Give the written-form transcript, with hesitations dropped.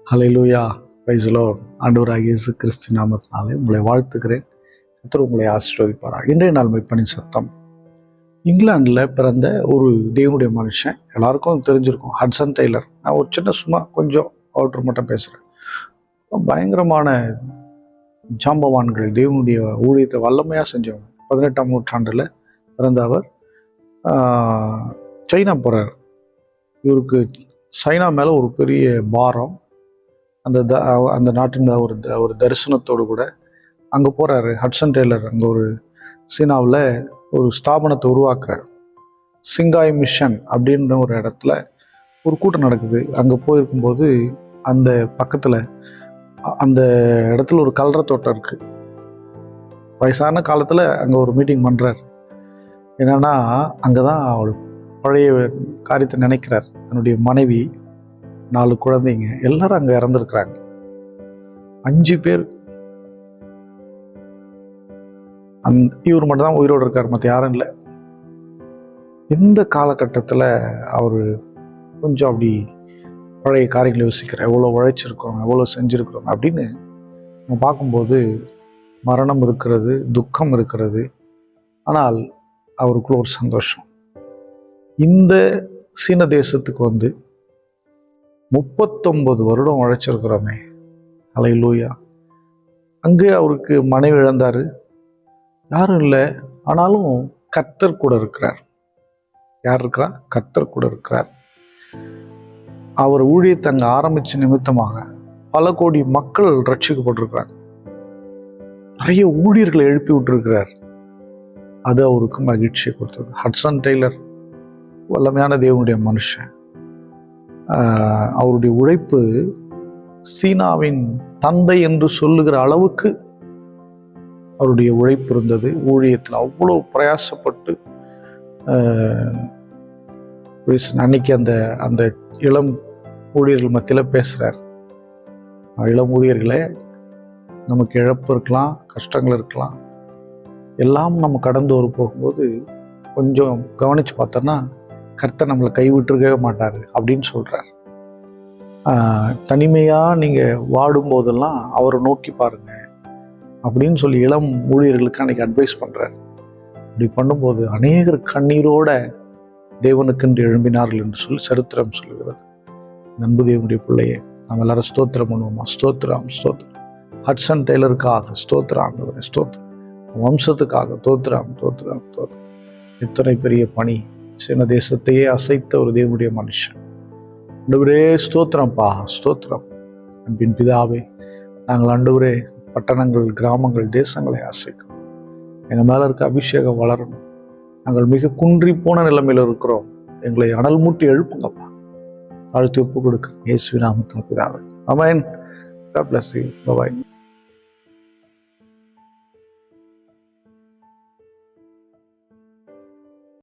Hallelujah, praise the Lord. ஆண்டவராகிய இயேசு கிறிஸ்து நாமத்தினாலே உங்களை வாழ்த்துகிறேன். கர்த்தர் உங்களை ஆசீர்வதிப்பாராக. இன்றைய நாள் மெய்ப்பனின் சத்தம். இங்கிலாந்தில் பிறந்த ஒரு தேவனுடைய மனுஷன், எல்லாருக்கும் தெரிஞ்சிருக்கும், ஹட்சன் டெய்லர். நான் ஒரு சின்ன சும்மா கொஞ்சம் அவுட்டர் மட்டும் பேசுகிறேன். பயங்கரமான ஜாம்பவான்கள், தேவனுடைய ஊழியத்தை வல்லமையாக செஞ்சவங்க. 18ஆம் நூற்றாண்டில் பிறந்த அவர் சைனா போகிறார். இவருக்கு சைனா மேலே ஒரு பெரிய பாரம். அந்த நாட்டின் ஒரு தரிசனத்தோடு கூட அங்கே போகிறாரு. ஹட்சன் டெய்லர் அங்கே ஒரு சீனாவில் ஒரு ஸ்தாபனத்தை உருவாக்குறார். சிங்காய் மிஷன் அப்படின்ற ஒரு இடத்துல ஒரு கூட்டம் நடக்குது. அங்கே போயிருக்கும்போது அந்த பக்கத்தில் அந்த இடத்துல ஒரு கல்ற தோட்டம் இருக்குது. வயசான காலத்தில் அங்கே ஒரு மீட்டிங் பண்ணுறார். என்னென்னா அங்கே தான் அவர் பழைய காரியத்தை நினைக்கிறார். தன்னுடைய மனைவி, 4 குழந்தைங்க எல்லாரும் அங்கே இறந்துருக்குறாங்க. 5 பேர். இவர் மட்டும் தான் உயிரோடு இருக்கார், மற்ற யாரும் இல்லை. இந்த காலகட்டத்தில் அவர் கொஞ்சம் அப்படி பழைய காரியங்களை யோசிக்கிறார். எவ்வளோ உழைச்சிருக்கிறோம், எவ்வளோ செஞ்சுருக்கிறோம் அப்படின்னு நம்ம பார்க்கும்போது மரணம் இருக்கிறது, துக்கம் இருக்கிறது. ஆனால் அவருக்குள்ள ஒரு சந்தோஷம். இந்த சீன தேசத்துக்கு வந்து 39 வருடம் உழைச்சிருக்கிறோமே. ஹல்லேலூயா. அங்கே அவருக்கு மனைவி இழந்தார், யாரும் இல்லை. ஆனாலும் கர்த்தர் கூட இருக்கிறார். யார் இருக்கிறா? கர்த்தர் கூட இருக்கிறார். அவர் ஊழியத்தை அங்கே ஆரம்பித்த நிமித்தமாக பல கோடி மக்கள் ரட்சிக்கப்பட்டிருக்கிறார். நிறைய ஊழியர்களை எழுப்பி விட்டுருக்கிறார். அது அவருக்கு மகிழ்ச்சியை கொடுத்தது. ஹட்சன் டெய்லர் வல்லமையான தேவனுடைய மனுஷன். அவருடைய உழைப்பு சீனாவின் தந்தை என்று சொல்லுகிற அளவுக்கு அவருடைய உழைப்பு இருந்தது. ஊழியத்தில் அவ்வளோ பிரயாசப்பட்டு அன்னைக்கு அந்த இளம் ஊழியர்கள் மத்தியில் பேசுகிறார். இளம் ஊழியர்களே, நமக்கு இழப்பு இருக்கலாம், கஷ்டங்கள் இருக்கலாம், எல்லாம் நம்ம கடந்து போகும்போது கொஞ்சம் கவனித்து பார்த்தோன்னா கர்த்தர் நம்மளை கைவிட்டுருக்கவே மாட்டார் அப்படின்னு சொல்கிறார். தனிமையாக நீங்கள் வாடும்போதெல்லாம் அவரை நோக்கி பாருங்க அப்படின்னு சொல்லி இளம் ஊழியர்களுக்கு அன்றைக்கி அட்வைஸ் பண்ணுறார். இப்படி பண்ணும்போது அநேகர் கண்ணீரோட தேவனுக்கென்று எழும்பினார்கள் என்று சொல்லி சரித்திரம் சொல்லுகிறது. நண்பு தேவனுடைய பிள்ளையே, நம்ம எல்லாரும் ஸ்தோத்திரம் பண்ணுவோமா? ஸ்தோத்திரம், ஸ்தோத்திரம். ஹட்சன் டெய்லருக்காக ஸ்தோத்திரம் ஆண்டவரே, ஸ்தோத்திரம். வம்சத்துக்காக தோத்திரம், தோத்திரம், தோத்திரம். இத்தனை பெரிய பணி, சீன தேசத்தையே அசைத்த ஒரு தேவனுடைய மனுஷன். ஆண்டவரே ஸ்தோத்திரம்ப்பா, ஸ்தோத்திரம். அன்பின் பிதாவே, நாங்கள் ஆண்டவரே பட்டணங்கள், கிராமங்கள், தேசங்களை அசைக்கும். எங்கள் மேலே இருக்க அபிஷேகம் வளரணும். நாங்கள் மிக குன்றி போன நிலைமையில் இருக்கிறோம். எங்களை அனல் மூட்டி எழுப்புங்கப்பா. தாழ்த்தி ஒப்பு கொடுக்க இயேசுவின் நாமத்தில் பிதாவே. ஆமென். God bless you. Bye bye.